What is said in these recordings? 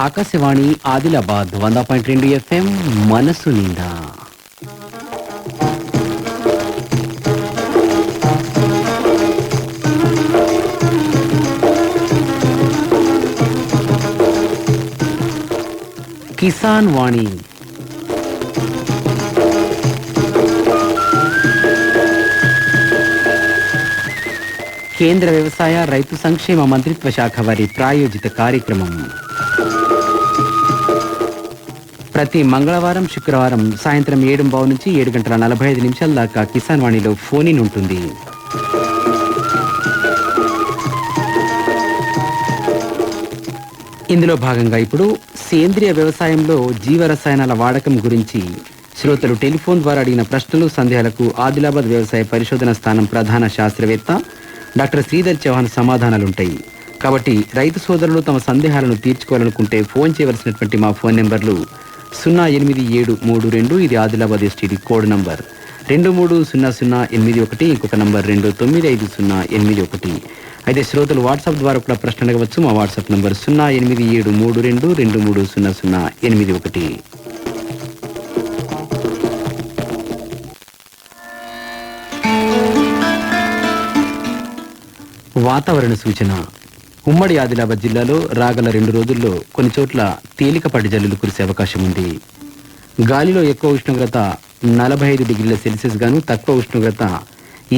Akashvani Adilabad 100.2 FM మనసు నిండా. కిసాన్ వాణి. కేంద్ర వ్యవసాయ రైతు సంక్షేమ మంత్రిత్వ శాఖ వారి ప్రాయోజిత కార్యక్రమం. ప్రతి మంగళవారం, శుక్రవారం సాయంత్రం 7:15 నుంచి 7:45 దాకా కిసాన్ వాణిలో ఫోన్ ఇన్ ఉంటుంది. ఇందులో భాగంగా ఇప్పుడు సేంద్రియ వ్యవసాయంలో జీవరసాయనాల వాడకం గురించి శ్రోతలు టెలిఫోన్ ద్వారా అడిగిన ప్రశ్నలు, సందేహాలకు ఆదిలాబాద్ వ్యవసాయ పరిశోధన స్థానం ప్రధాన శాస్త్రవేత్త డాక్టర్ శ్రీధర్ చౌహాన్ సమాధానాలుంటాయి. కాబట్టి రైతు సోదరులు తమ సందేహాలను తీర్చుకోవాలనుకుంటే ఫోన్ చేయవలసినటువంటి మా ఫోన్ నెంబర్లు 08732, ఇది ఆదిలాబాద్ ఎస్టీడీ కోడ్ నంబర్, 230081, ఇంకొక నంబర్ 295081. అయితే శ్రోతలు వాట్సాప్ ద్వారా కూడా ప్రశ్న అడగవచ్చు. మా వాట్సాప్ నంబర్ 08732230081. వాతావరణ సూచన. ఉమ్మడి ఆదిలాబాద్ జిల్లాలో రాగల 2 రోజుల్లో కొన్ని చోట్ల తేలికపాటి జల్లులు కురిసే అవకాశం ఉంది. గాలిలో ఎక్కువ ఉష్ణోగ్రత 45 డిగ్రీల సెల్సియస్ గాను, తక్కువ ఉష్ణోగ్రత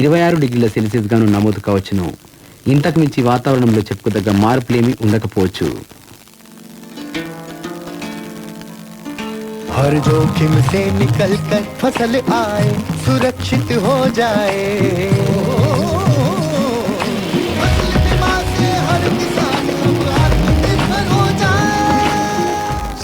26 డిగ్రీల సెల్సియస్ గాను నమోదు కావచ్చును. ఇంతకు మించి వాతావరణంలో చెప్పుకోదగ్గ మార్పులేమీ ఉండకపోవచ్చు. हर जोखिम से निकल कर फसल आए, सुरक्षित हो जाए, फसल बीमा से हर किसान अब आत्मनिर्भर हो जाए।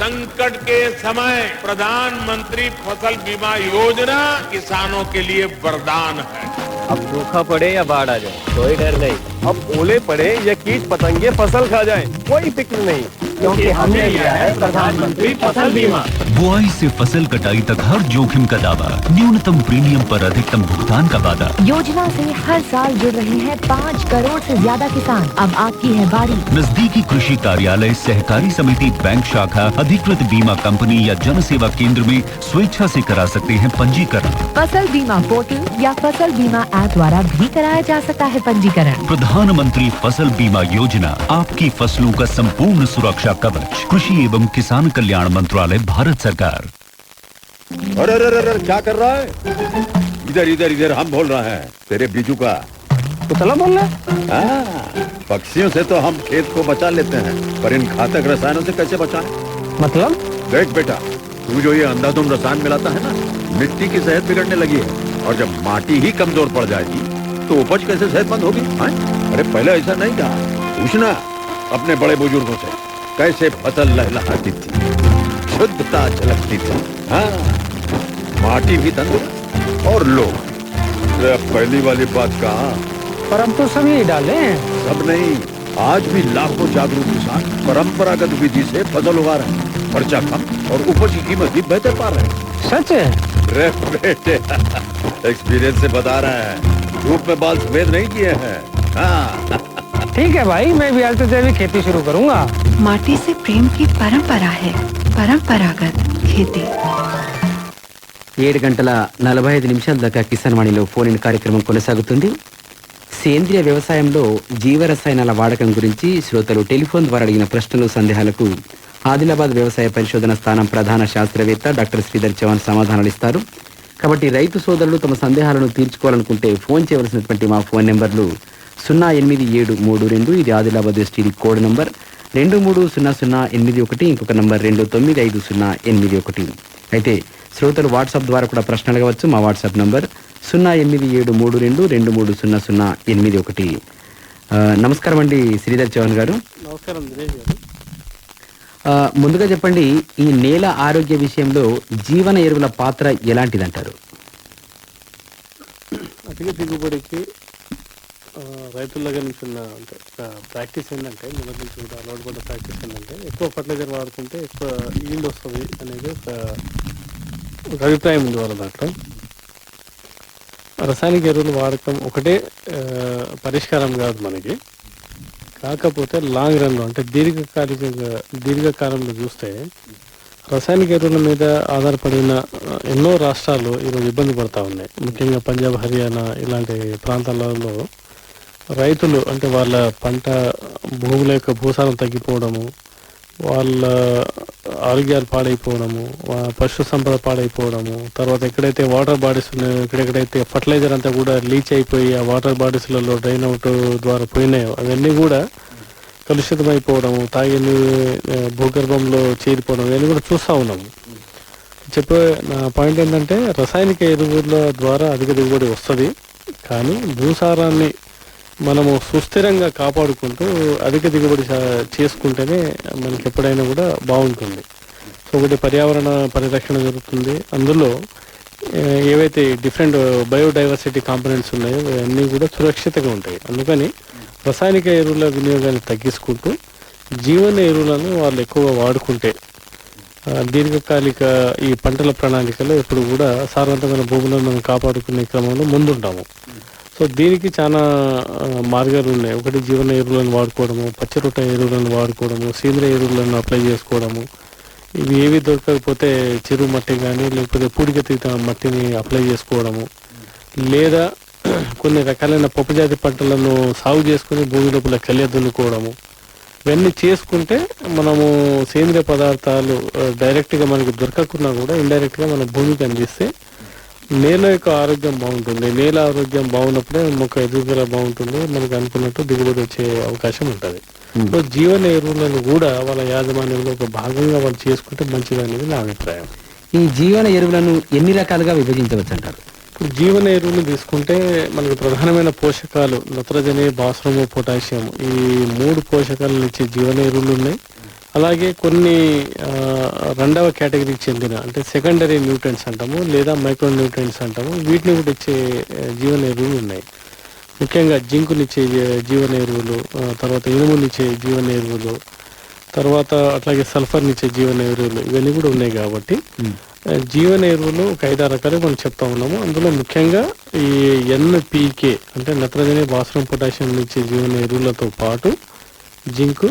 संकट के समय प्रधानमंत्री फसल बीमा योजना किसानों के लिए वरदान है। अब सूखा पड़े या बाढ़ आ जाए कोई डर नहीं, अब ओले पड़े या कीट पतंगे फसल खा जाए कोई फिक्र नहीं, क्योंकि हमने लिया है प्रधानमंत्री फसल बीमा। बुआई से फसल कटाई तक हर जोखिम का दावा, न्यूनतम प्रीमियम पर अधिकतम भुगतान का वादा। योजना से हर साल जुड़ रहे हैं 5 करोड़ से ज्यादा किसान। अब आपकी है बारी। नजदीकी कृषि कार्यालय, सहकारी समिति, बैंक शाखा, अधिकृत बीमा कंपनी या जन सेवा केंद्र में स्वेच्छा से करा सकते हैं पंजीकरण। फसल बीमा पोर्टल या फसल बीमा ऐप द्वारा भी कराया जा सकता है पंजीकरण। प्रधानमंत्री फसल बीमा योजना, आपकी फसलों का संपूर्ण सुरक्षा कवच। कृषि एवं किसान कल्याण मंत्रालय, भारत सरकार। अरे अरे अरे क्या कर रहा है? इधर इधर इधर हम बोल रहे हैं तेरे बीजू का। तो चला बोल रहा है? पक्षियों से तो हम खेत को बचा लेते हैं, पर इन घातक रसायनों से कैसे बचाएं? मतलब देख बेटा, तू जो ये अंधाधुंध रसायन मिलाता है ना, मिट्टी की सेहत बिगड़ने लगी है, और जब माटी ही कमजोर पड़ जाएगी तो उपज कैसे सेहतमंद होगी? अरे पहले ऐसा नहीं था, पूछना अपने बड़े बुजुर्गों से, कैसे फसल लहलहाती थी, शुद्धता झलकती थी, हाँ माटी भी तंदुरुस्त और लोग। पहली वाली बात कहा, पर हम तो सब यही डाले हैं। सब नहीं, आज भी लाखों जागरूक किसान परंपरागत विधि से फसल उगा रहे हैं, खर्चा कम और उपज की कीमत भी बेहतर पा रहे हैं। सच है? रे बेटे एक्सपीरियंस से बता रहे हैं, धूप में बाल सफेद नहीं किए हैं। हाँ ठीक है भाई, मैं भी आज से जैविक खेती शुरू करूंगा। माटी से प्रेम की परंपरा है, परंपरागत खेती। 7:45 దాకా కిసాన్ వాణిలో ఫోన్ ఇన్ కార్యక్రమం కొనసాగుతుంది. సేంద్రియ వ్యవసాయంలో జీవరసాయనాల వాడకం గురించి శ్రోతలు టెలిఫోన్ ద్వారా అడిగిన ప్రశ్నలు, సందేహాలకు ఆదిలాబాద్ వ్యవసాయ పరిశోధన స్థానం ప్రధాన శాస్త్రవేత్త డాక్టర్ శ్రీధర్ చౌహాన్ సమాధానాలు ఇస్తారు. కాబట్టి రైతు సోదరులు తమ సందేహాలను తీర్చుకోవాలనుకుంటే ఫోన్ చేయవలసినటువంటి మా ఫోన్ నెంబర్లు 08732, ఇది ఆదిలాబాద్ ఎస్టీడీ కోడ్ నంబర్, 230081, ఇంకొక నంబర్ 295081. అయితే శ్రోతలు వాట్సాప్ ద్వారా కూడా ప్రశ్న అడగవచ్చు. మా వాట్సాప్ నంబర్ 08732230081. నమస్కారం అండి శ్రీధర్ చౌహాన్ గారు. నమస్కారం దినేష్ గారు. ముందుగా చెప్పండి, ఈ నేల ఆరోగ్య విషయంలో జీవన ఎరువుల పాత్ర ఎలాంటిదంటారు? అతిగా దిగుబడికి రైతుల దగ్గర నుంచి ఉన్న ప్రాక్టీస్ ఏంటంటే, మొదటి నుంచి కూడా అలవాటు పడ్డ ప్రాక్టీస్ ఏంటంటే, ఎక్కువ ఫర్టిలైజర్ వాడుకుంటే ఎక్కువ ఈల్డ్ వస్తుంది అనేది ఒక అభిప్రాయం ఉంది వాళ్ళ దాంట్లో. రాసాయనిక ఎరువుల వాడకం ఒకటే పరిష్కారం కాదు మనకి. కాకపోతే లాంగ్ రన్లో అంటే దీర్ఘకాలంలో చూస్తే రసాయనిక ఎరువుల మీద ఆధారపడిన ఎన్నో రాష్ట్రాలు ఈరోజు ఇబ్బంది పడతా ఉన్నాయి. ముఖ్యంగా పంజాబ్, హర్యానా ఇలాంటి ప్రాంతాలలో రైతులు అంటే వాళ్ళ పంట భూముల యొక్క భూసారం తగ్గిపోవడము, వాళ్ళ ఆరోగ్యాలు పాడైపోవడము, పశు సంపద పాడైపోవడము, తర్వాత ఎక్కడైతే వాటర్ బాడీస్ ఉన్నాయో ఎక్కడెక్కడైతే ఫర్టిలైజర్ అంతా కూడా లీచ్ అయిపోయి ఆ వాటర్ బాడీస్లలో డ్రైన్ అవుట్ ద్వారా పోయినాయో అవన్నీ కూడా కలుషితమైపోవడము, తాగే భూగర్భంలో చేరిపోవడం ఇవన్నీ కూడా చూస్తూ ఉన్నాము. చెప్పే నా పాయింట్ ఏంటంటే రసాయనిక ఎరువుల ద్వారా అధిక దిగుబడి వస్తుంది, కానీ భూసారాన్ని మనము సుస్థిరంగా కాపాడుకుంటూ అధిక దిగుబడి చేసుకుంటేనే మనకి ఎప్పుడైనా కూడా బాగుంటుంది. సో ఒకటి పర్యావరణ పరిరక్షణ జరుగుతుంది, అందులో ఏవైతే డిఫరెంట్ బయోడైవర్సిటీ కాంపోనెంట్స్ ఉన్నాయో అవన్నీ కూడా సురక్షితంగా ఉంటాయి. అందుకని రసాయనిక ఎరువుల వినియోగాన్ని తగ్గించుకుంటూ జీవన ఎరువులను వాళ్ళు ఎక్కువగా వాడుకుంటే దీర్ఘకాలిక ఈ పంటల ప్రణాళికలో ఎప్పుడు కూడా సారవంతమైన భూములను మనం కాపాడుకునే క్రమంలో ముందుంటాము. సో దీనికి చాలా మార్గాలు ఉన్నాయి. ఒకటి జీవన ఎరువులను వాడుకోవడము, పచ్చిరొట్ట ఎరువులను వాడుకోవడము, సేంద్రియ ఎరువులను అప్లై చేసుకోవడము. ఇవి ఏవి దొరకకపోతే చెరువు మట్టి కానీ లేకపోతే పూడికతీత మట్టిని అప్లై చేసుకోవడము, లేదా కొన్ని రకాలైన పప్పుజాతి పంటలను సాగు చేసుకుని భూమి లోపల కలియ దున్నుకోవడము. ఇవన్నీ చేసుకుంటే మనము సేంద్రియ పదార్థాలు డైరెక్ట్గా మనకి దొరకకుండా కూడా ఇండైరెక్ట్గా మన భూమికి అందిస్తే నేల యొక్క ఆరోగ్యం బాగుంటుంది. నేల ఆరోగ్యం బాగున్నప్పుడే మొక్క ఎదుగుదల బాగుంటుంది, మనకు అనుకున్నట్టు దిగుబడి వచ్చే అవకాశం ఉంటుంది. సో జీవన ఎరువులను కూడా వాళ్ళ యాజమాన్యంలో ఒక భాగంగా వాళ్ళు చేసుకుంటే మంచిది అనేది నా అభిప్రాయం. ఈ జీవన ఎరువులను ఎన్ని రకాలుగా విభజించవచ్చు అంటారు? ఇప్పుడు జీవన ఎరువులు తీసుకుంటే మనకు ప్రధానమైన పోషకాలు నత్రజని, భాస్వరము, పొటాషియం ఈ 3 పోషకాలను ఇచ్చే జీవన ఎరువులు ఉన్నాయి. అలాగే కొన్ని రెండవ కేటగిరీకి చెందిన అంటే సెకండరీ న్యూట్రియంట్స్ అంటాము, లేదా మైక్రో న్యూట్రియంట్స్ అంటాము, వీటిని కూడా ఇచ్చే జీవన ఎరువులు ఉన్నాయి. ముఖ్యంగా జింకునిచ్చే జీవన ఎరువులు, తర్వాత ఇనుమునిచ్చే జీవన ఎరువులు, తర్వాత అట్లాగే సల్ఫర్నిచ్చే జీవన ఎరువులు ఇవన్నీ కూడా ఉన్నాయి. కాబట్టి జీవన ఎరువులు ఒక 5-6 రకాలు మనం చెప్తా ఉన్నాము. అందులో ముఖ్యంగా ఈ NPK అంటే నత్రజని, భాస్వరం, పొటాషియం ఇచ్చే జీవన ఎరువులతో పాటు జింకు,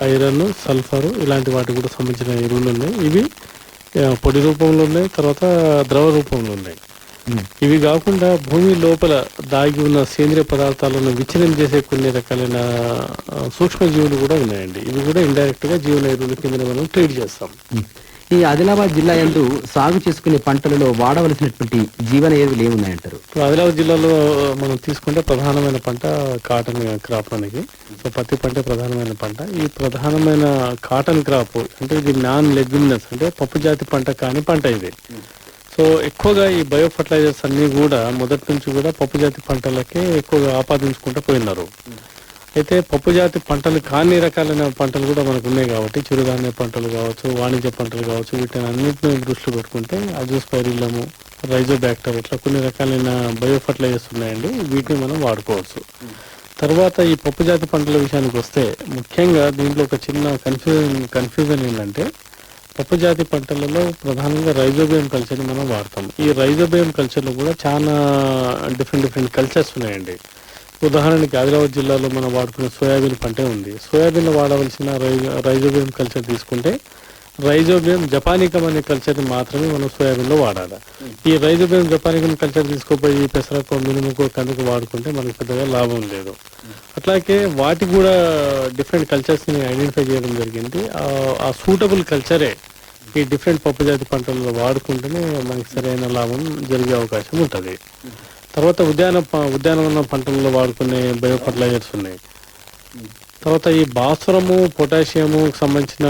ఐరన్, సల్ఫర్ ఇలాంటి వాటికి కూడా సంబంధించిన ఎరువులు ఉన్నాయి. ఇవి పొడి రూపంలో ఉన్నాయి, తర్వాత ద్రవ రూపంలో ఉన్నాయి. ఇవి కాకుండా భూమి లోపల దాగి ఉన్న సేంద్రియ పదార్థాలను విచ్ఛిన్నం చేసే కొన్ని రకాలైన సూక్ష్మజీవులు కూడా ఉన్నాయండి. ఇవి కూడా ఇండైరెక్ట్ గా జీవన ఎరువుల కింద మనం ట్రీట్ చేస్తాం. ఈ ఆదిలాబాద్ జిల్లా యందు సాగు చేసుకునే పంటలలో వాడవలసినటువంటి జీవన ఎరువులు ఏమున్నాయంటారు? ఇప్పుడు ఆదిలాబాద్ జిల్లాలో మనం తీసుకుంటే ప్రధానమైన పంట కాటన్ క్రాప్ మనకి. సో పత్తి పంట ప్రధానమైన పంట. ఈ ప్రధానమైన కాటన్ క్రాప్ అంటే ఇది నాన్ లెగ్యుమినస్ అంటే పప్పు జాతి పంట కాని పంట ఇది. సో ఎక్కువగా ఈ బయో ఫర్టిలైజర్స్ అన్ని కూడా మొదటి నుంచి కూడా పప్పు జాతి పంటలకే ఎక్కువగా ఆపాదించుకుంటూ పోయినారు. అయితే పప్పు జాతి పంటలు కాని రకాలైన పంటలు కూడా మనకు ఉన్నాయి. కాబట్టి చిరుధాన్య పంటలు కావచ్చు, వాణిజ్య పంటలు కావచ్చు, వీటిని అన్నింటినీ దృష్టిలో పెట్టుకుంటే అజోస్పైరిల్లము, రైజోబ్యాక్టర్ ఇట్లా కొన్ని రకాలైన బయో ఫర్టిలైజర్స్ ఉన్నాయండి. వీటిని మనం వాడుకోవచ్చు. తర్వాత ఈ పప్పు జాతి పంటల విషయానికి వస్తే ముఖ్యంగా దీంట్లో ఒక చిన్న కన్ఫ్యూజన్ ఏంటంటే పప్పు జాతి పంటలలో ప్రధానంగా రైజోబియం కల్చర్ని మనం వాడతాం. ఈ రైజోబియం కల్చర్లో కూడా చాలా డిఫరెంట్ కల్చర్స్ ఉన్నాయండి. ఉదాహరణకి ఆదిలాబాద్ జిల్లాలో మనం వాడుకునే సోయాబీన్ పంటే ఉంది. సోయాబీన్లో వాడవలసిన రైజోబియం కల్చర్ తీసుకుంటే రైజోబియం జపానికం అనే కల్చర్ని మాత్రమే మనం సోయాబీన్లో వాడాలి. ఈ రైజోబియం జపానికం కల్చర్ తీసుకోపోయి పెసరకు, మినుముకు, కందుకు వాడుకుంటే మనకు పెద్దగా లాభం లేదు. అట్లాగే వాటికి కూడా డిఫరెంట్ కల్చర్స్ని ఐడెంటిఫై చేయడం జరిగింది. ఆ సూటబుల్ కల్చరే ఈ డిఫరెంట్ పప్పు జాతి పంటలలో వాడుకుంటేనే మనకి సరైన లాభం జరిగే అవకాశం ఉంటుంది. తర్వాత ఉద్యానవన పంటలలో వాడుకునే బయో ఫర్టిలైజర్స్ ఉన్నాయి. తర్వాత ఈ భాస్వరము, పొటాషియము సంబంధించిన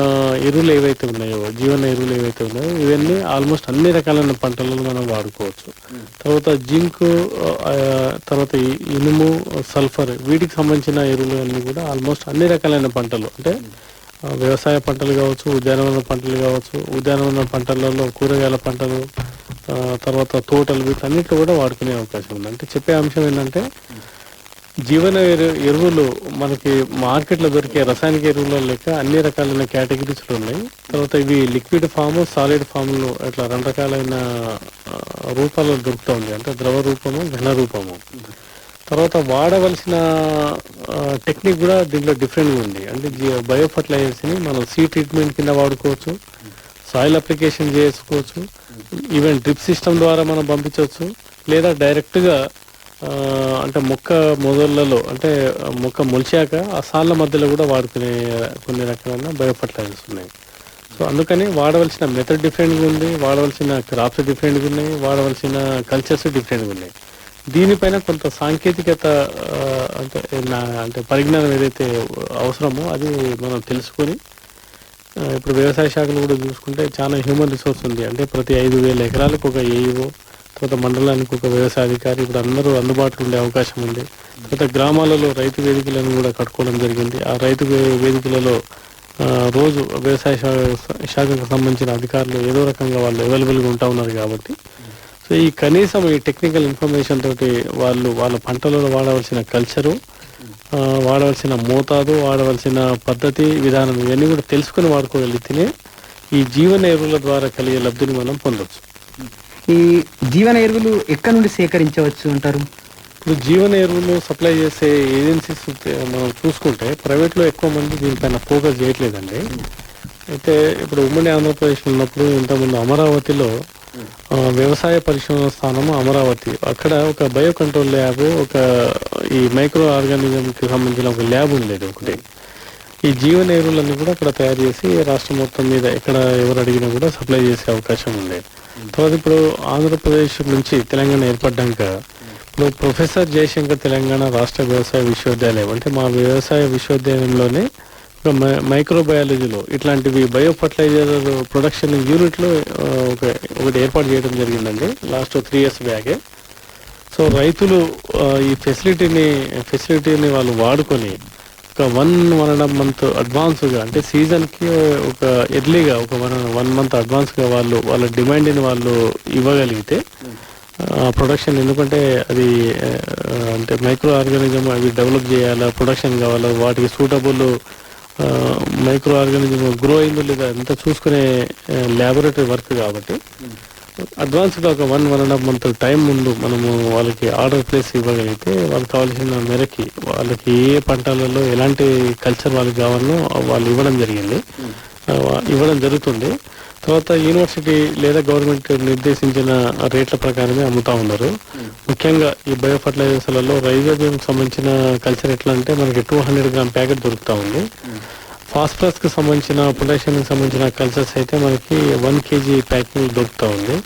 ఎరువులు ఏవైతే ఉన్నాయో, జీవన ఎరువులు ఏవైతే ఉన్నాయో ఇవన్నీ ఆల్మోస్ట్ అన్ని రకాలైన పంటలలో మనం వాడుకోవచ్చు. తర్వాత జింకు, తర్వాత ఇనుము, సల్ఫర్ వీటికి సంబంధించిన ఎరువులు అన్నీ కూడా ఆల్మోస్ట్ అన్ని రకాలైన పంటలు అంటే వ్యవసాయ పంటలు కావచ్చు, ఉద్యానవన పంటలు కావచ్చు, ఉద్యానవన పంటలలో కూరగాయల పంటలు, తర్వాత తోటలు వీటన్నిటిలో కూడా వాడుకునే అవకాశం ఉంది. అంటే చెప్పే అంశం ఏంటంటే జీవన ఎరువులు మనకి మార్కెట్లో దొరికే రసాయనిక ఎరువుల లెక్క అన్ని రకాలైన కేటగిరీస్లు ఉన్నాయి. తర్వాత ఇవి లిక్విడ్ ఫామ్, సాలిడ్ ఫామ్లో ఇట్లా 2 రకాలైన రూపాల్లో దొరుకుతూ ఉంది. అంటే ద్రవ రూపము, ఘన రూపము. తర్వాత వాడవలసిన టెక్నిక్ కూడా దీంట్లో డిఫరెంట్గా ఉంది. అంటే బయో ఫర్టిలైజర్స్ని మనం సీ ట్రీట్మెంట్ కింద వాడుకోవచ్చు, సాయిల్ అప్లికేషన్ చేసుకోవచ్చు, ఈవెన్ డ్రిప్ సిస్టమ్ ద్వారా మనం పంపించవచ్చు, లేదా డైరెక్ట్గా అంటే మొక్క మొదళ్ళలో అంటే మొక్క మొలిచాక ఆ సాళ్ళ మధ్యలో కూడా వాడుకునే కొన్ని రకాలైన బయో ఫర్టిలైజర్స్ ఉన్నాయి. సో అందుకని వాడవలసిన మెథడ్ డిఫరెంట్గా ఉంది, వాడవలసిన క్రాప్స్ డిఫరెంట్గా ఉన్నాయి, వాడవలసిన కల్చర్స్ డిఫరెంట్గా ఉన్నాయి. దీనిపైన కొంత సాంకేతికత అంటే పరిజ్ఞానం ఏదైతే అవసరమో అది మనం తెలుసుకొని ఇప్పుడు వ్యవసాయ శాఖలు కూడా చూసుకుంటే చాలా హ్యూమన్ రిసోర్స్ ఉంది. అంటే ప్రతి 5,000 ఎకరాలకు ఒక ఏఈఓ, తర్వాత మండలానికి ఒక వ్యవసాయ అధికారి ఇప్పుడు అందరూ అందుబాటులో ఉండే అవకాశం ఉంది. తర్వాత గ్రామాలలో రైతు వేదికలను కూడా కట్టుకోవడం జరిగింది. ఆ రైతు వేదికలలో రోజు వ్యవసాయ శాఖకు సంబంధించిన అధికారులు ఏదో రకంగా వాళ్ళు అవైలబుల్గా ఉంటా ఉన్నారు కాబట్టి సో ఈ కనీసం ఈ టెక్నికల్ ఇన్ఫర్మేషన్ తోటి వాళ్ళు వాళ్ళ పంటలలో వాడవలసిన కల్చరు, వాడవలసిన మోతాదు, వాడవలసిన పద్ధతి విధానం ఇవన్నీ కూడా తెలుసుకొని వాడుకోగలిగితేనే ఈ జీవన ఎరువుల ద్వారా కలిగే లబ్ధిని మనం పొందవచ్చు. ఈ జీవన ఎరువులు ఎక్కడి నుండి సేకరించవచ్చు అంటారు? ఇప్పుడు జీవన ఎరువులు సప్లై చేసే ఏజెన్సీస్ మనం చూసుకుంటే ప్రైవేట్లో ఎక్కువ మంది దీనిపైన ఫోకస్ చేయట్లేదండి. అయితే ఇప్పుడు ఉమ్మడి ఆంధ్రప్రదేశ్లో ఉన్నప్పుడు ఇంతకుముందు అమరావతిలో వ్యవసాయ పరిశోధన స్థానం అమరావతి, అక్కడ ఒక బయో కంట్రోల్ ల్యాబ్, ఒక ఈ మైక్రో ఆర్గానిజంకి సంబంధించిన ఒక ల్యాబ్ ఉండేది ఒకటి. ఈ జీవన ఎరువులన్నీ కూడా అక్కడ తయారు చేసి రాష్ట్రం మొత్తం మీద ఎక్కడ ఎవరు అడిగినా కూడా సప్లై చేసే అవకాశం ఉండేది. తర్వాత ఇప్పుడు ఆంధ్రప్రదేశ్ నుంచి తెలంగాణ ఏర్పడ్డాక ఇప్పుడు ప్రొఫెసర్ జయశంకర్ తెలంగాణ రాష్ట్ర వ్యవసాయ విశ్వవిద్యాలయం అంటే మా వ్యవసాయ విశ్వవిద్యాలయంలోనే ఒక మైక్రోబయాలజీలో ఇట్లాంటివి బయో ఫర్టిలైజర్ ప్రొడక్షన్ యూనిట్లో ఒకటి ఏర్పాటు చేయడం జరిగిందండి లాస్ట్ 3 years బ్యాకే. సో రైతులు ఈ ఫెసిలిటీని వాళ్ళు వాడుకొని ఒక 1.5 month అడ్వాన్స్గా అంటే సీజన్కి ఒక ఎర్లీగా ఒక 1 month అడ్వాన్స్గా వాళ్ళ డిమాండ్ని వాళ్ళు ఇవ్వగలిగితే ప్రొడక్షన్, ఎందుకంటే అది అంటే మైక్రో ఆర్గానిజం అవి డెవలప్ చేయాలా, ప్రొడక్షన్ కావాలా, వాటికి సూటబుల్ మైక్రో ఆర్గానిజం గ్రో అయిందో లేదా అంతా చూసుకునే ల్యాబొరేటరీ వర్క్ కాబట్టి అడ్వాన్స్గా ఒక 1.5 month టైం ముందు మనము వాళ్ళకి ఆర్డర్ ప్లేస్ ఇవ్వగలిగితే వాళ్ళకి కావాల్సిన మేరకి వాళ్ళకి ఏ పంటలలో ఎలాంటి కల్చర్ వాళ్ళకి కావాలో వాళ్ళు ఇవ్వడం జరుగుతుంది. తర్వాత యూనివర్సిటీ లేదా గవర్నమెంట్ నిర్దేశించిన రేట్ల ప్రకారమే అమ్ముతా ఉన్నారు. ముఖ్యంగా ఈ బయో ఫర్టిలైజర్స్లలో రైజోబియం సంబంధించిన కల్చర్ ఎట్లా అంటే మనకి 200 grams ప్యాకెట్ దొరుకుతా ఉంది. ఫాస్ఫరస్ కి సంబంధించిన, పొటాషియం కి సంబంధించిన కల్చర్స్ అయితే మనకి 1 kg ప్యాకింగ్ దొరుకుతా ఉంది.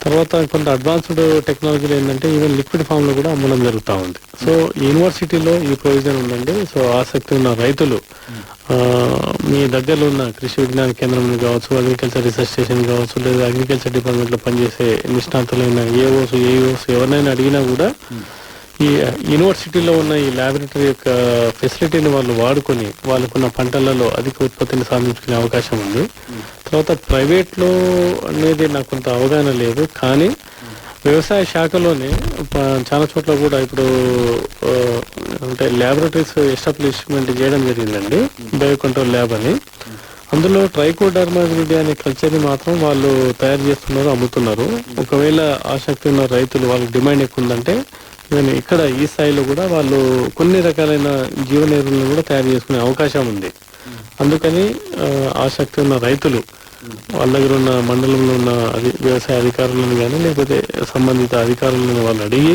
తర్వాత కొంత అడ్వాన్స్డ్ టెక్నాలజీలో ఏంటంటే ఈవెన్ లిక్విడ్ ఫామ్ లో కూడా అమ్మడం జరుగుతూ ఉంది. సో యూనివర్సిటీలో ఈ ప్రొవిజన్ ఉందండి. సో ఆసక్తి ఉన్న రైతులు మీ దగ్గరలో ఉన్న కృషి విజ్ఞాన కేంద్రం కావచ్చు, అగ్రికల్చర్ రీసెర్చ్ స్టేషన్ కావచ్చు, లేదా అగ్రికల్చర్ డిపార్ట్మెంట్లో పనిచేసే నిష్ణాతులైన ఏఓస్ ఎవరినైనా అడిగినా కూడా ఈ యూనివర్సిటీలో ఉన్న ఈ ల్యాబొరేటరీ యొక్క ఫెసిలిటీని వాళ్ళు వాడుకొని వాళ్ళకున్న పంటలలో అధిక ఉత్పత్తిని సాధించుకునే అవకాశం ఉంది. తర్వాత ప్రైవేట్లో అనేది నాకు కొంత అవగాహన లేదు, కానీ వ్యవసాయ శాఖలోనే చాలా చోట్ల కూడా ఇప్పుడు అంటే ల్యాబొరేటరీస్ ఎస్టాబ్లిష్మెంట్ చేయడం జరిగిందండి, బయో కంట్రోల్ ల్యాబ్ అని. అందులో ట్రైకోడర్మా విరిడి అనే కల్చర్ని మాత్రం వాళ్ళు తయారు చేస్తున్నారు, అమ్ముతున్నారు. ఒకవేళ ఆసక్తి ఉన్న రైతులు వాళ్ళకి డిమాండ్ ఎక్కువ ఉందంటే ఇక్కడ ఈ స్థాయిలో కూడా వాళ్ళు కొన్ని రకాలైన జీవన ఎరువులను కూడా తయారు చేసుకునే అవకాశం ఉంది. అందుకని ఆసక్తి ఉన్న రైతులు వాళ్ళ దగ్గర ఉన్న మండలంలో ఉన్న వ్యవసాయ అధికారులను కానీ లేకపోతే సంబంధిత అధికారులను వాళ్ళు అడిగి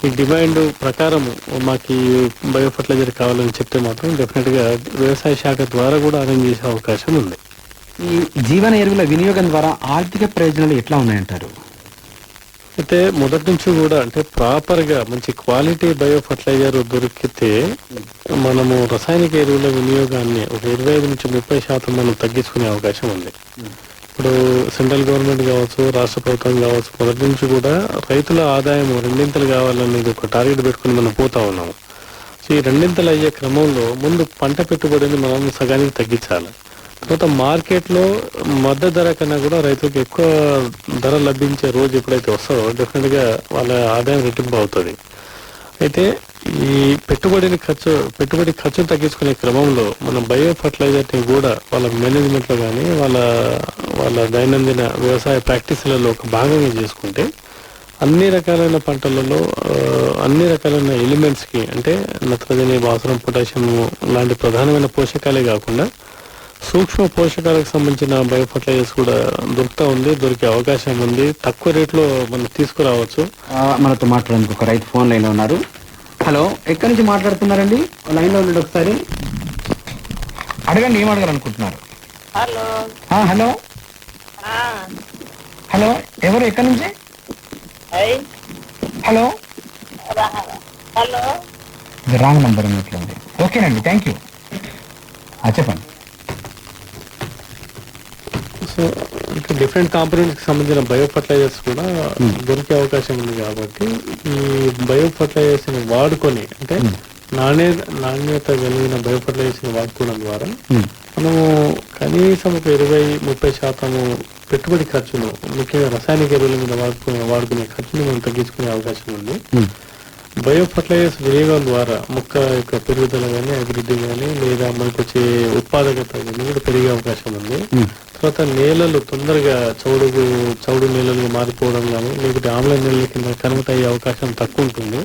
ఈ డిమాండ్ ప్రకారం మాకు ఈ బయో ఫర్టిలైజర్ కావాలని చెప్తే మాత్రం డెఫినెట్గా వ్యవసాయ శాఖ ద్వారా కూడా అరేంజ్ చేసే అవకాశం ఉంది. ఈ జీవన ఎరువుల వినియోగం ద్వారా ఆర్థిక ప్రయోజనాలు ఎట్లా ఉన్నాయంటారు? అయితే మొదటి నుంచి కూడా అంటే ప్రాపర్గా మంచి క్వాలిటీ బయో ఫర్టిలైజర్ దొరికితే మనము రసాయనిక ఎరువుల వినియోగాన్ని ఒక 25 నుంచి 30% మనం తగ్గించుకునే అవకాశం ఉంది. ఇప్పుడు సెంట్రల్ గవర్నమెంట్ కావచ్చు, రాష్ట్ర ప్రభుత్వం కావచ్చు, మొదటి నుంచి కూడా రైతుల ఆదాయం 2 కావాలనేది ఒక టార్గెట్ పెట్టుకుని మనం పోతా ఉన్నాము. సో ఈ 2 అయ్యే క్రమంలో ముందు పంట పెట్టుబడిని మనం సగానికి తగ్గించాలి. తర్వాత మార్కెట్లో మద్దతు ధర కన్నా కూడా రైతులకు ఎక్కువ ధర లభించే రోజు ఎప్పుడైతే వస్తుందో డెఫినెట్గా వాళ్ళ ఆదాయం రెట్టింపు అవుతుంది. అయితే ఈ పెట్టుబడి ఖర్చును తగ్గించుకునే క్రమంలో మన బయో ఫర్టిలైజర్ని కూడా వాళ్ళ మేనేజ్మెంట్లో కానీ వాళ్ళ దైనందిన వ్యవసాయ ప్రాక్టీసులలో ఒక భాగంగా చేసుకుంటే అన్ని రకాలైన పంటలలో అన్ని రకాలైన ఎలిమెంట్స్కి అంటే నత్రజని, భాస్వరం, పొటాషియం లాంటి ప్రధానమైన పోషకాలే కాకుండా సూక్ష్మ పోషకాలకు సంబంధించిన బయో ఫర్టిలైజర్స్ కూడా దొరికే అవకాశం ఉంది. తక్కువ రేట్లో మనం తీసుకురావచ్చు. మనతో మాట్లాడడానికి ఒక రైతు ఫోన్ లైన్లో ఉన్నారు. హలో, ఎక్కడి నుంచి మాట్లాడుతున్నారండి? లైన్లో ఉండండి, ఒకసారి అడగండి, ఏం అడగాలనుకుంటున్నారు? హలో హలో హలో, ఎవరు, ఎక్కడి నుంచి? హలో, హలో, ఇది రాంగ్ నంబర్ ఉన్నట్లుంది. ఓకేనండి, థ్యాంక్ యూ. చెప్పండి. సో ఇంకా డిఫరెంట్ కాంపోనెంట్స్కి సంబంధించిన బయో ఫర్టిలైజర్స్ కూడా దొరికే అవకాశం ఉంది. కాబట్టి ఈ బయో ఫర్టిలైజర్స్ని వాడుకొని అంటే నాణ్యత కలిగిన బయో ఫర్టిలైజర్స్ని వాడుకోవడం ద్వారా మనము కనీసం ఒక 20-30% పెట్టుబడి ఖర్చును, ముఖ్యంగా రసాయనిక ఎరువుల మీద వాడుకునే ఖర్చుని మనం తగ్గించుకునే అవకాశం ఉంది. బయో ఫర్టిలైజర్స్ వినియోగం ద్వారా మొక్క యొక్క పెరుగుదల కానీ, అభివృద్ధి కానీ, లేదా మనకు వచ్చే ఉత్పాదకత కానీ కూడా పెరిగే అవకాశం ఉంది. తర్వాత నేలలు తొందరగా చౌడు నేలలుగా మారిపోవడం కానీ, లేకపోతే ఆమ్ల నేలల కింద కన్వర్ట్ అయ్యే అవకాశం తక్కువ ఉంటుంది.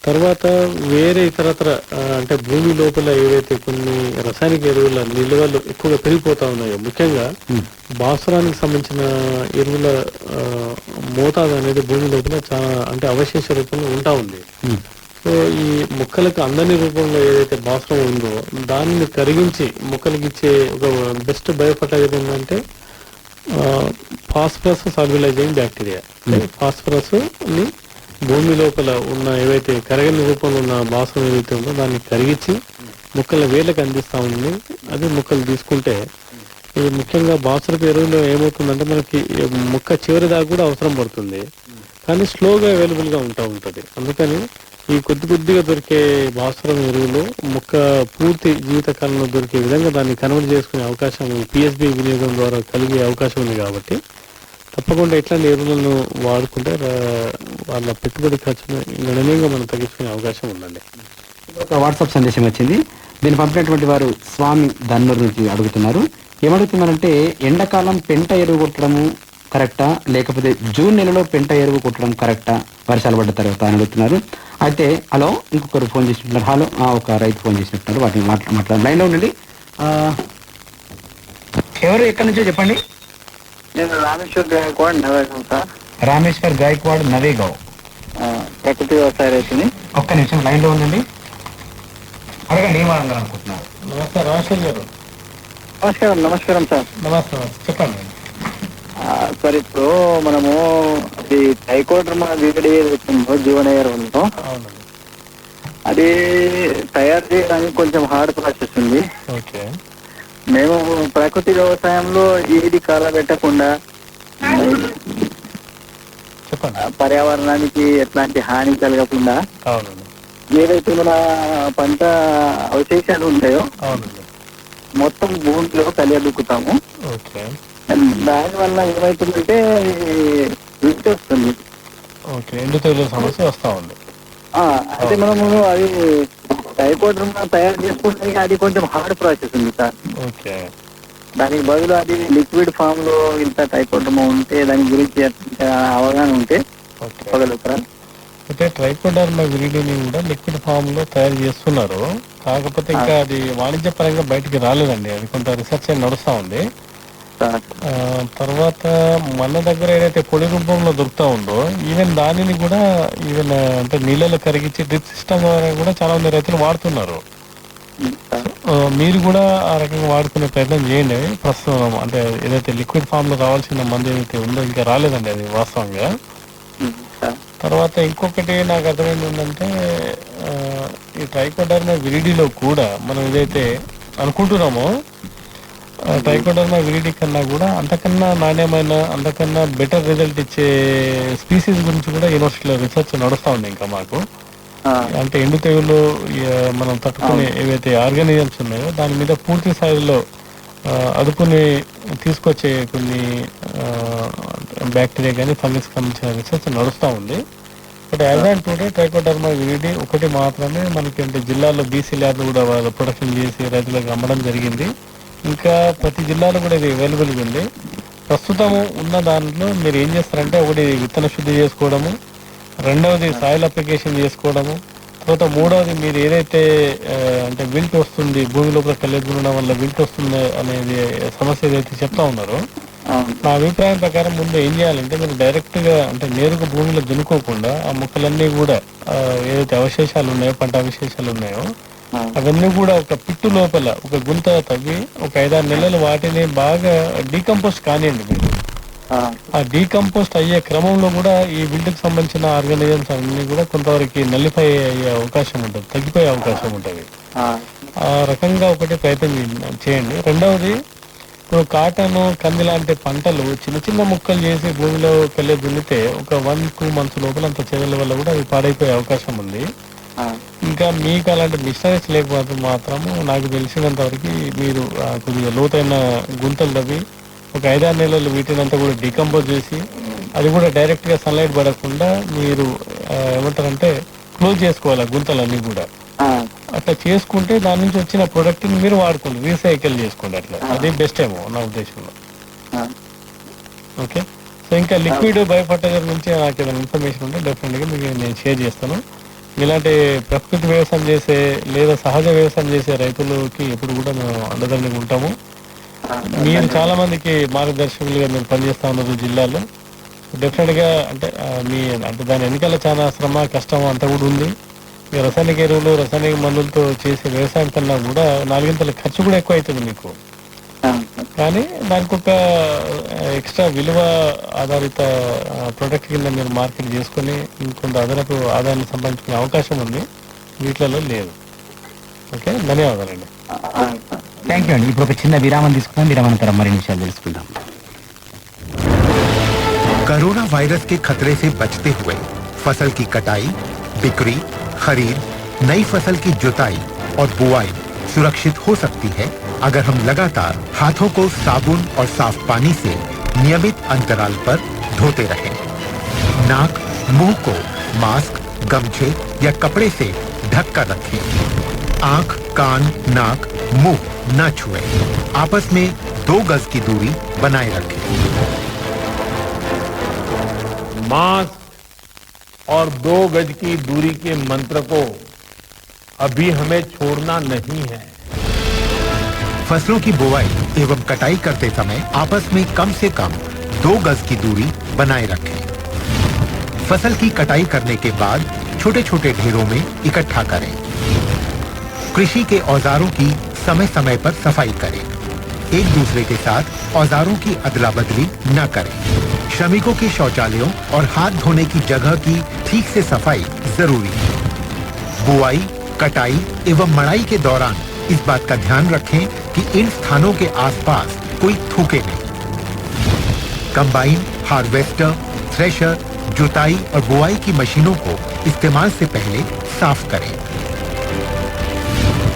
తర్వాత వేరే ఇతరత్ర అంటే భూమి లోపల ఏవైతే కొన్ని రసాయనిక ఎరువుల నిల్వలు ఎక్కువగా పెరిగిపోతా ఉన్నాయో, ముఖ్యంగా భాస్వరానికి సంబంధించిన ఎరువుల మోతాదు అనేది భూమి లోపల చాలా అంటే అవశేష రూపంలో ఉంటా ఉంది. సో ఈ మొక్కలకు అందని రూపంలో ఏదైతే భాస్వరం ఉందో దానిని కరిగించి మొక్కలకి ఇచ్చే ఒక బెస్ట్ బయో ఫర్టిలైజర్ ఏంటంటే ఫాస్ఫరస్ సాల్యులైజింగ్ బ్యాక్టీరియా. ఫాస్ఫరస్ ని భూమి లోపల ఉన్న ఏవైతే కరగని రూపంలో ఉన్న భాస్వరం ఏదైతే ఉందో దాన్ని కరిగించి మొక్కల వేళ్ళకి అందిస్తూ ఉంది. అది మొక్కలు తీసుకుంటే ఇది ముఖ్యంగా భాస్వరపు ఎరువులో ఏమవుతుందంటే మనకి మొక్క చివరి దాకా కూడా అవసరం పడుతుంది, కానీ స్లోగా అవైలబుల్గా ఉంటుంది. అందుకని ఈ కొద్దిగా దొరికే భాస్వరం ఎరువులు మొక్క పూర్తి జీవితకాలంలో దొరికే విధంగా దాన్ని కన్వర్ట్ చేసుకునే అవకాశం పిఎస్బి వినియోగం ద్వారా కలిగే అవకాశం ఉంది. కాబట్టి తప్పకుండా ఇట్లాంటి ఎరువులను వాడుకుంటే వాళ్ళ పెట్టుబడి ఖర్చును గణనీయంగా మనం తగ్గించుకునే అవకాశం ఉందండి. ఒక వాట్సాప్ సందేశం వచ్చింది. దీన్ని పంపినటువంటి వారు స్వామి ధన్మూరు నుంచి అడుగుతున్నారు. ఏమడుగుతున్నారంటే, ఎండాకాలం పెంట ఎరువు కొట్టడము కరెక్టా, లేకపోతే జూన్ నెలలో పెంట ఎరువు కొట్టడం కరెక్టా వర్షాలు పడ్డ తర్వాత అని అడుగుతున్నారు. అయితే హలో, ఇంకొకరు ఫోన్ చేసినట్టున్నారు. హలో, ఒక రైతు ఫోన్ చేసినట్టున్నారు. వాటిని మాట్లాడారు. లైన్లో ఉండండి. ఎవరు, ఎక్కడి నుంచో చెప్పండి. నేను రామేశ్వర్ గాయక్వాడ్ నవేగావ్ సార్. రామేశ్వర్ గాయక్వాడ్ నవేగావ్, ప్రకృతి వ్యవసాయ రైతుని. ఒక్క నిమిషం లైన్లో ఉండండి. అడగండి, ఏం అడగాలనుకుంటున్నారు? నమస్తే రాజేశ్వర్ గారు. నమస్కారం సార్. నమస్తే, చెప్పండి. సార్, ఇప్పుడు మనము అది ట్రైకోడర్మా విరిడి ఏదైతుందో జీవన ఎరువులతో అది తయారు చేయడానికి కొంచెం హార్డ్ ప్రాసెస్ ఉంది. ఓకే. మేము ప్రకృతి వ్యవసాయంలో ఏది కాలబెట్టకుండా పర్యావరణానికి ఎట్లాంటి హాని కలగకుండా ఏదైతే మన పంట అవశేషాలు ఉంటాయో మొత్తం భూమిలో కలియదుక్కుతాము. దాని వల్ల ఏమైతుందంటే రుచి వస్తుంది. ఎండు తెగులు సమస్య వస్తా ఉంది. అయితే మనము అది ట్రైకోడర్మా తయారు చేసుకుంటే అది కొంచెం హార్డ్ ప్రాసెస్ ఉంది సార్. ఓకే. దానికి బదులు అది లిక్విడ్ ఫామ్ లో ఇంత ట్రైకోడర్మా ఉంటే దాని గురించి అవగాహన ఉంటే చెప్పగలుగుతారా? అయితే ట్రైకోడర్మా విరిడిని కూడా లిక్విడ్ ఫామ్ లో తయారు చేస్తున్నారు. కాకపోతే ఇంకా అది వాణిజ్యపరంగా బయటికి రాలేదండి. అది కొంత రీసెర్చ్ నడుస్తా ఉంది. తర్వాత మన దగ్గర ఏదైతే పొడి రూపంలో దొరుకుతా ఉందో ఈవెన్ దానిని కూడా అంటే నీళ్ళలో కరిగించి డ్రిప్ సిస్టమ్ ద్వారా కూడా చాలా మంది రైతులు వాడుతున్నారు. మీరు కూడా ఆ రకంగా వాడుకునే ప్రయత్నం చేయండి. ప్రస్తుతం అంటే ఏదైతే లిక్విడ్ ఫామ్ లో రావాల్సిన మంది ఏదైతే ఉందో ఇంకా రాలేదండి అది వాస్తవంగా. తర్వాత ఇంకొకటి నాకు అర్థమైంది ఏంటంటే, ఈ ట్రైకోడర్మా విరిడిలో కూడా మనం ఏదైతే అనుకుంటున్నామో ట్రైకోడర్మా విరిడి కన్నా కూడా అంతకన్నా నాణ్యమైన, అంతకన్నా బెటర్ రిజల్ట్ ఇచ్చే స్పీసీస్ గురించి కూడా యూనివర్సిటీలో రీసెర్చ్ నడుస్తూ ఉంది ఇంకా మాకు. అంటే ఎండు తెగులు మనం తట్టుకునే ఏవైతే ఆర్గానిజమ్స్ ఉన్నాయో దాని మీద పూర్తి స్థాయిలో అదుపుని తీసుకొచ్చే కొన్ని బ్యాక్టీరియా కానీ ఫంగస్ సంబంధించిన రీసెర్చ్ నడుస్తూ ఉంది. But as on today trichoderma viride ఒకటి మాత్రమే మనకి అంటే జిల్లాలో బీసీ ల్యాబ్లు కూడా వాళ్ళు ప్రొడక్షన్ చేసి రైతులకు అమ్మడం జరిగింది. ఇంకా ప్రతి జిల్లాలో కూడా ఇది అవైలబుల్గా ఉంది. ప్రస్తుతం ఉన్న దాంట్లో మీరు ఏం చేస్తారంటే ఒకటి విత్తన శుద్ధి చేసుకోవడము, రెండవది సాయిల్ అప్లికేషన్ చేసుకోవడము, తర్వాత మూడవది మీరు ఏదైతే అంటే విల్ట్ వస్తుంది, భూమి లోపల కళ్ళెద్దు ఉండడం వల్ల విల్ట్ వస్తుంది అనేది సమస్య ఏదైతే చెప్తా ఉన్నారో, నా అభిప్రాయం ప్రకారం ముందు ఏం చేయాలంటే మీరు డైరెక్ట్ గా అంటే నేరుగా భూమిలో దున్నుకోకుండా ఆ మొక్కలన్నీ కూడా ఏదైతే అవశేషాలు ఉన్నాయో, పంట అవశేషాలు ఉన్నాయో అవన్నీ కూడా ఒక పిట్టు లోపల ఒక గుంత తవ్వి ఒక 5-6 నెలలు వాటిని బాగా డీకంపోస్ట్ కానివ్వండి మీరు. ఆ డీకంపోస్ట్ అయ్యే క్రమంలో కూడా ఈ విల్ట్కి సంబంధించిన ఆర్గానిజమ్స్ అన్ని కూడా కొంతవరకు నల్లిఫై అయ్యే అవకాశం ఉంటుంది, తగ్గిపోయే అవకాశం ఉంటుంది. ఆ రకంగా ఒకటి ప్రయత్నం చేయండి. రెండవది, ఇప్పుడు కాటన్, కంది లాంటి పంటలు చిన్న చిన్న ముక్కలు చేసి భూమిలో వెళ్ళి దున్నితే ఒక 1-2 months లోపల అంత చర్యల వల్ల కూడా అవి పాడైపోయే అవకాశం ఉంది. ఇంకా మీకు అలాంటి మిషనరీస్ లేకపోతే మాత్రము నాకు తెలిసినంత వరకు మీరు కొద్దిగా లోతైన గుంతలు తవ్వి ఒక 5-6 నెలలు వీటినంతా కూడా డీకంపోజ్ చేసి అది కూడా డైరెక్ట్ గా సన్లైట్ పడకుండా మీరు ఏమంటారంటే క్లోజ్ చేసుకోవాలి గుంతలన్నీ కూడా. అట్లా చేసుకుంటే దాని నుంచి వచ్చిన ప్రొడక్ట్ ని మీరు వాడుకోండి, రీసైకిల్ చేసుకోండి. అట్లా అది బెస్ట్ ఏమో నా ఉద్దేశంలో. ఓకే, సో ఇంకా లిక్విడ్ బయో ఫర్టిలైజర్ నుంచి నాకు ఏదైనా ఇన్ఫర్మేషన్ ఉంటే డెఫినెట్ గా మీకు నేను షేర్ చేస్తాను. ఇలాంటి ప్రకృతి వ్యవసాయం చేసే లేదా సహజ వ్యవసాయం చేసే రైతులకి ఎప్పుడు కూడా మేము అండదండగా ఉంటాము. మీరు చాలా మందికి మార్గదర్శకులుగా మీరు పనిచేస్తా ఉన్నారు జిల్లాలో. డెఫినెట్ గా అంటే దాని వెనకాల చాలా శ్రమ, కష్టం అంతా కూడా ఉంది. రసాయనిక ఎరువులు, రసాయనిక మందులతో చేసే వ్యవసాయం కన్నా కూడా 4 ఖర్చు కూడా ఎక్కువ అవుతుంది మీకు. కానీ దానికి ఒక ఎక్స్ట్రా విలువ ఆధారిత ప్రొడక్ట్ కింద మీరు మార్కెట్ చేసుకుని ఇంకొంత అదనపు ఆదాయాన్ని సంపాదించుకునే అవకాశం ఉంది, వీటిలలో లేదు. ఓకే, ధన్యవాదాలండి. థ్యాంక్ యూ అండి. ఇప్పుడు ఒక చిన్న విరామం తీసుకుందాం, విరామానంతరం మరిన్ని విషయాలు తెలుసుకుందాం. कोरोना वायरस के खतरे से बचते हुए फसल की कटाई, बिक्री, खरीद, नई फसल की जुताई और बुआई सुरक्षित हो सकती है अगर हम लगातार हाथों को साबुन और साफ पानी से नियमित अंतराल पर धोते रहें। नाक, मुंह को मास्क, गमछे या कपड़े से ढक कर रखें। आंख, कान, नाक, मुंह न छुएं। आपस में 2 गज की दूरी बनाए रखें। मास्क और 2 गज की दूरी के मंत्र को अभी हमें छोड़ना नहीं है। फसलों की बुवाई एवं कटाई करते समय आपस में कम से कम 2 गज की दूरी बनाए रखें। फसल की कटाई करने के बाद छोटे छोटे ढेरों में इकट्ठा करें। कृषि के औजारों की समय समय पर सफाई करें। एक दूसरे के साथ औजारों की अदला बदली न करें। श्रमिकों के शौचालयों और हाथ धोने की जगह की ठीक से सफाई जरूरी है। बुआई, कटाई एवं मड़ाई के दौरान इस बात का ध्यान रखें कि इन स्थानों के आसपास कोई थूके नहीं। कंबाइन, हार्वेस्टर, थ्रेशर, जुताई और बुआई की मशीनों को इस्तेमाल से पहले साफ करें।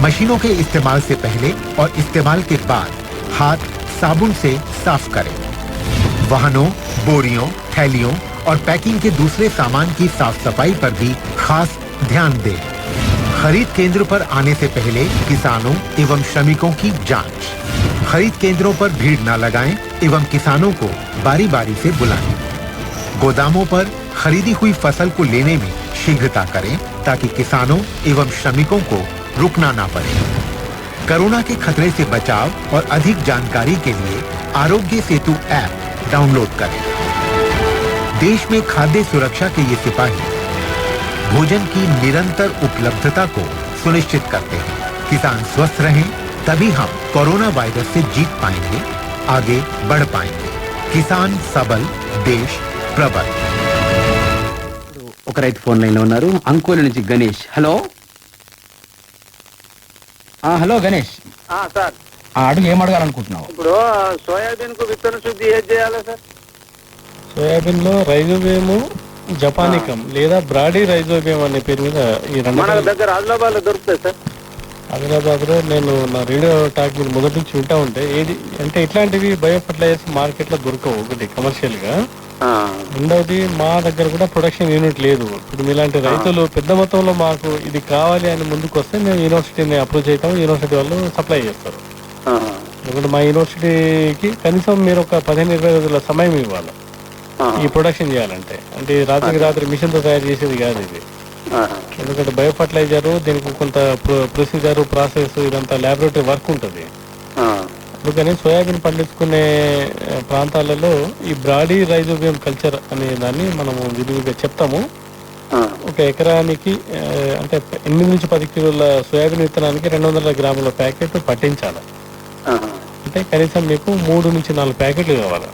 मशीनों के इस्तेमाल से पहले और इस्तेमाल के बाद हाथ साबुन से साफ करें। वाहनों, बोरियों, थैलियों और पैकिंग के दूसरे सामान की साफ सफाई पर भी खास ध्यान दें। खरीद केंद्र पर आने से पहले किसानों एवं श्रमिकों की जांच। खरीद केंद्रों पर भीड़ न लगाएं एवं किसानों को बारी बारी से बुलाएं। गोदामों पर खरीदी हुई फसल को लेने में शीघ्रता करें ताकि किसानों एवं श्रमिकों को रुकना ना पड़े। कोरोना के खतरे से बचाव और अधिक जानकारी के लिए आरोग्य सेतु ऐप डाउनलोड करें। देश में खाद्य सुरक्षा के ये सिपाही भोजन की निरंतर उपलब्धता को सुनिश्चित करते हैं। किसान स्वस्थ रहें तभी हम कोरोना वायरस से जीत पाएंगे, आगे बढ़ पाएंगे। किसान सबल, देश प्रबल। ఒక రైతు ఫోన్ లైన్ లో ఉన్నారు, అంకోల నుంచి Ganesh. Hello hello Ganesh, sir అడుగు ఏం అడగాలనుకుంటున్నావు? ఇప్పుడు సోయాబీన్ కు విత్తన శుద్ధి ఏం చేయాలి సార్? సోయాబీన్ లో రైజోబియం జపానికం లేదా బ్రాడీ రైజోబియం అనే పేరు మీద ఈ మన దగ్గర ఆదిలాబాద్ లో దొరుకుతాయి సార్. ఆదిలాబాద్ లో నేను నా రేడియో టాక్ మీద మొదటి నుంచి వింటా ఉంటే ఏది అంటే ఇట్లాంటివి బయో ఫర్టిలైజర్స్ మార్కెట్ లో దొరకవు. ఒకటి కమర్షియల్ గా, రెండవది మా దగ్గర కూడా ప్రొడక్షన్ యూనిట్ లేదు. ఇప్పుడు మీలాంటి రైతులు పెద్ద మొత్తంలో మాకు ఇది కావాలి అని ముందుకు వస్తే మేము యూనివర్సిటీని అప్రోచ్ అవుతాము, యూనివర్సిటీ వాళ్ళు సప్లై చేస్తారు. ఎందుకంటే మా యూనివర్సిటీకి కనీసం మీరు ఒక 15-20 రోజుల సమయం ఇవ్వాలి ఈ ప్రొడక్షన్ చేయాలంటే. అంటే రాత్రికి రాత్రి మిషన్తో తయారు చేసేది కాదు ఇది. ఎందుకంటే బయో ఫర్టిలైజరు దీనికి కొంత ప్రొసీజర్ ప్రాసెస్ ఇదంతా ల్యాబొరేటరీ వర్క్ ఉంటుంది. అందుకని సోయాబీన్ పండించుకునే ప్రాంతాలలో ఈ బ్రాడీ రైజోబియం కల్చర్ అనే దాన్ని మనము విధిగా చెప్తాము. ఒక ఎకరానికి అంటే 8 నుంచి 10 కిలోల సోయాబీన్ విత్తనానికి 200 గ్రాముల ప్యాకెట్ పట్టించాలి. అంటే కనీసం మీకు 3 నుంచి 4 ప్యాకెట్లు కావాలి.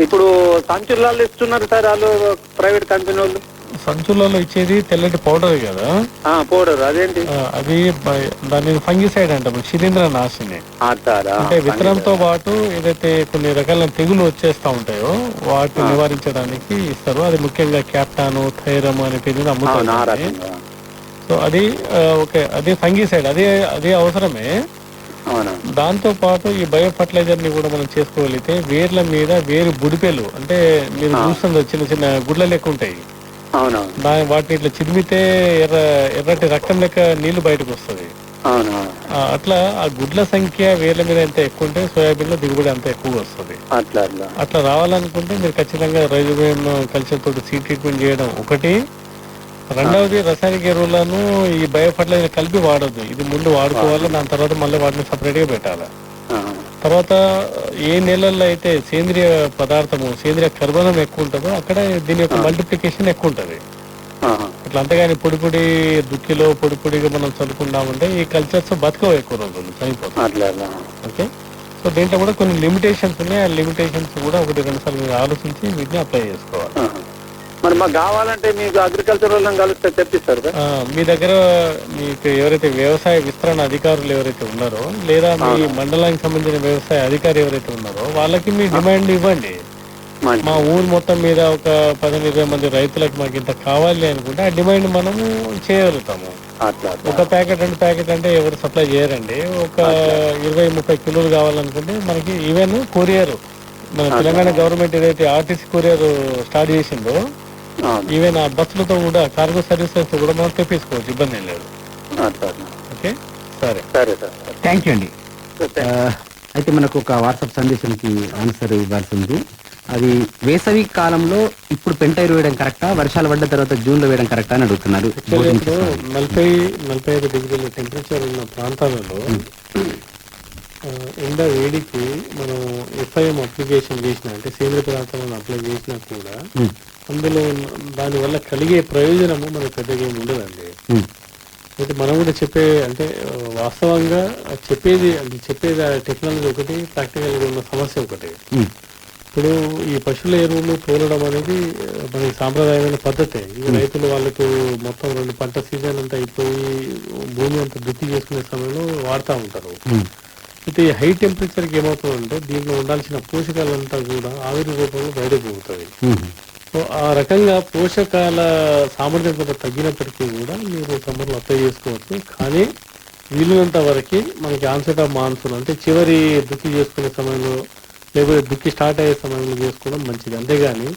ఇప్పుడు సంచులలో ఇస్తున్నారు సార్ వాళ్ళు ప్రైవేట్ కంపెనీ వాళ్ళు. సంచులలో ఇచ్చేది తెల్లటి పౌడర్ కదా, పౌడర్ అదేంటి? అది దాని ఫంగిసైడ్ అంటారు, శిలీంద్ర నాశిని. అంటే విత్తనంతో పాటు ఏదైతే కొన్ని రకాల తెగులు వచ్చేస్తా ఉంటాయో వాటిని నివారించడానికి ఇస్తారు. అది ముఖ్యంగా క్యాప్టాను, థైరమ్ అనే పేరు అమ్ముతారు. సో అది ఓకే, అదే ఫంగిసైడ్, అదే అవసరమే. దాంతో పాటు ఈ బయో ఫర్టిలైజర్ ని కూడా మనం చేసుకోగలిగితే వేర్ల మీద వేరు బుడిపెలు, అంటే మీరు చూస్తుంది చిన్న చిన్న గుడ్ల లెక్క ఉంటాయి, వాటిని ఇట్లా చిదిమితే ఎర్రటి రక్తం లెక్క నీళ్లు బయటకు వస్తుంది. అట్లా ఆ గుడ్ల సంఖ్య వేర్ల మీద ఎంత ఎక్కువ ఉంటే సోయాబీన్ లో దిగుబడి అంత ఎక్కువగా వస్తుంది. అట్లా రావాలనుకుంటే మీరు ఖచ్చితంగా రైజోబియం కల్చర్ తోటి సీడ్ ట్రీట్మెంట్ చేయడం ఒకటి. రెండవది రసాయనిక ఎరువులను ఈ బయో ఫర్టిలైజర్ కలిపి వాడద్దు. ఇది ముందు వాడుకోవాలి, దాని తర్వాత మళ్ళీ వాటిని సపరేట్ గా పెట్టాలి. తర్వాత ఏ నెలల్లో అయితే సేంద్రియ పదార్థము, సేంద్రియ కర్బనం ఎక్కువ ఉంటుందో అక్కడ దీని యొక్క మల్టిప్లికేషన్ ఎక్కువ ఉంటుంది. అట్లా అంతేగాని పొడి దుక్కిలో పొడిగా మనం చదువుకున్నామంటే ఈ కల్చర్స్ బతకవు, ఎక్కువ రోజులు చనిపోతాయి. ఓకే, సో దీంట్లో కూడా కొన్ని లిమిటేషన్స్ ఉన్నాయి. ఆ లిమిటేషన్స్ కూడా 1-2 సార్లు మీరు ఆలోచించి వీటిని అప్లై చేసుకోవాలి. మరి మాకు కావాలంటే మీకు అగ్రికల్చర్ వాళ్ళని కలిస్తే తెప్పిస్తారు. మీ దగ్గర మీకు ఎవరైతే వ్యవసాయ విస్తరణ అధికారులు ఎవరైతే ఉన్నారో, లేదా మీ మండలానికి సంబంధించిన వ్యవసాయ అధికారి ఎవరైతే ఉన్నారో వాళ్ళకి మీ డిమాండ్ ఇవ్వండి. మా ఊరు మొత్తం మీద ఒక 15-20 మంది రైతులకు మాకు ఇంత కావాలి అనుకుంటే ఆ డిమాండ్ మనము చేయగలుగుతాము. ఒక ప్యాకెట్ 2 ప్యాకెట్ అంటే ఎవరు సప్లై చేయరండి. ఒక 20-30 కిలోలు కావాలనుకుంటే మనకి ఈవెన్ కొరియర్, మన తెలంగాణ గవర్నమెంట్ ఏదైతే ఆర్టీసీ కొరియర్ స్టార్ట్ చేసిందో ఈవెన్ ఆ బస్సులతో కూడా కార్గో సర్వీసెస్ కూడా మనం తెప్పించుకోవచ్చు, ఇబ్బంది ఏం లేదు. ఓకే, సరే సార్, థ్యాంక్ యూ అండి. అయితే మనకు ఒక వాట్సాప్ సందేశానికి ఆన్సర్ ఇవ్వాల్సి ఉంది. అది వేసవి కాలంలో ఇప్పుడు పెంట ఎరువు వేయడం కరెక్టా, వర్షాలు పడ్డ తర్వాత జూన్ లో వేయడం కరెక్టా అని అడుగుతున్నారు. 40-45 డిగ్రీల టెంపరేచర్ ఉన్న ప్రాంతాలలో ఎండ వేడికి మనం FIM అప్లికేషన్ చేసినా, అంటే సేంద్రియ పదార్థాలను అప్లై చేసినా కూడా అందులో దానివల్ల కలిగే ప్రయోజనము మనకు పెద్దగా ఏమి ఉండదండి. అయితే మనం కూడా అంటే వాస్తవంగా చెప్పేది టెక్నాలజీ ఒకటి, ప్రాక్టికల్గా ఉన్న సమస్య ఒకటి. ఇప్పుడు ఈ పశువుల ఎరువులు తోలడం అనేది మనకి సాంప్రదాయమైన పద్ధతే. ఈ రైతులు వాళ్ళకు మొత్తం 2 పంట సీజన్ అంతా అయిపోయి భూమి అంతా దుక్కి చేసుకునే సమయంలో వాడుతూ ఉంటారు. అయితే ఈ హై టెంపరేచర్కి ఏమవుతుందంటే దీంట్లో ఉండాల్సిన పోషకాలంతా కూడా ఆవిరి రూపంలో బయటకు పోతుంది. సో ఆ రకంగా పోషకాల సామర్థ్యం కొంత తగ్గినప్పటికీ కూడా మీరు సమ్మర్లో అప్లై చేసుకోవచ్చు. కానీ వీలున్నంత వరకు మనకి ఆన్సెట్ ఆఫ్ మాన్సూన్ అంటే చివరి దుక్కి చేసుకునే సమయంలో, లేకపోతే దుక్కి స్టార్ట్ అయ్యే సమయంలో చేసుకోవడం మంచిది. అంతేగాని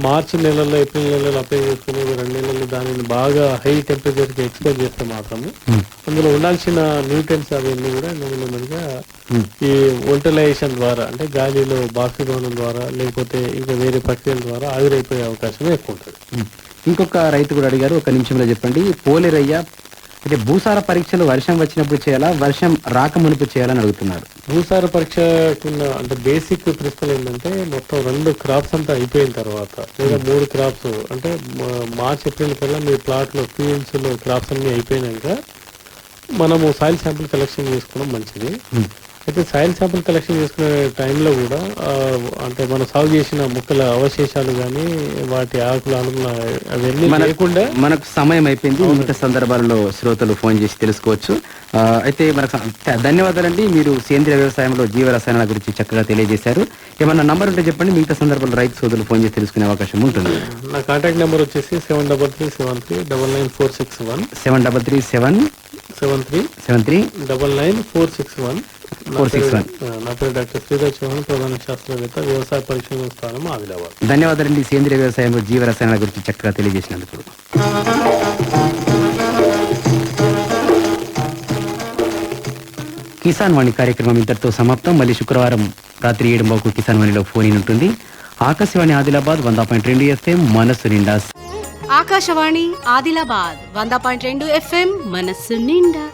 మార్చి నెలల్లో, ఏప్రిల్ నెలల్లో అప్లై చేసుకుని 2 నెలలు దానిని బాగా హై టెంపరేచర్కి ఎక్స్పోజ్ చేస్తే మాత్రము అందులో ఉండాల్సిన న్యూట్రియన్స్ అవన్నీ కూడా నెమ్మదిగా ఈ వోల్టలైజేషన్ ద్వారా, అంటే గాలిలో బాష్పీభవనం ద్వారా లేకపోతే ఇంకా వేరే ప్రక్రియల ద్వారా ఆవిరైపోయే అవకాశం ఎక్కువ ఉంటుంది. ఇంకొక రైతు కూడా అడిగారు, 1 నిమిషంలో చెప్పండి. పోలేరయ్య, అంటే భూసార పరీక్షలు వర్షం వచ్చినప్పుడు చేయాలా, వర్షం రాకమునుపు చేయాలని అడుగుతున్నారు. భూసార పరీక్షకున్న అంటే బేసిక్ ప్రిన్సిపల్ ఏంటంటే మొత్తం 2 క్రాప్స్ అంతా అయిపోయిన తర్వాత, లేదా 3 క్రాప్స్ అంటే మార్చ్ ఏప్రిల్ కల్లా మీ ప్లాట్లో ఫీల్డ్స్ లో క్రాప్స్ అన్ని అయిపోయినాక మనము సాయిల్ శాంపుల్ కలెక్షన్ చేసుకోవడం మంచిది. అయితే సాయిల్ శాంపుల్ కలెక్షన్ చేసుకునే టైంలో కూడా అంటే మనం సాగు చేసిన మొక్కల అవశేషాలు కానీ వాటి ఆకులు అవన్నీ లేకుండా మనకు సమయం అయిపోయింది. మిగతా సందర్భాలలో శ్రోతలు ఫోన్ చేసి తెలుసుకోవచ్చు. అయితే మనకు ధన్యవాదాలండి. మీరు సేంద్రియ వ్యవసాయంలో జీవ రసాయనాల గురించి చక్కగా తెలియజేశారు. ఏమన్నా నంబర్ ఉంటే చెప్పండి, మిగతా సందర్భాల్లో రైతు సోదరులు ఫోన్ చేసి తెలుసుకునే అవకాశం ఉంటుంది. నా కాంటాక్ట్ నెంబర్ వచ్చేసి 7337399461 7337399461. నా పేరు డాక్టర్ శ్రీధర్ చౌహాన్, ప్రధాన శాస్త్రవేత్త, వ్యవసాయ పరిశోధన స్థానం, ఆదిలాబాద్. ధన్యవాదాలండి. సేంద్రియ వ్యవసాయంలో జీవ రసాయనాల గురించి చక్కగా తెలియజేసినందుకు. కిసాన్ వాణి కార్యక్రమం ఇంతటితో సమాప్తం. మళ్ళీ శుక్రవారం రాత్రి 7:00 కిసాన్ వాణిలో ఫోన్ ఇన్ ఉంటుంది. ఆకాశవాణి ఆదిలాబాద్ 100.2 FM మనస్సు నిండా. ఆకాశవాణి ఆదిలాబాద్ 100.2 FM మనస్సు నిండా.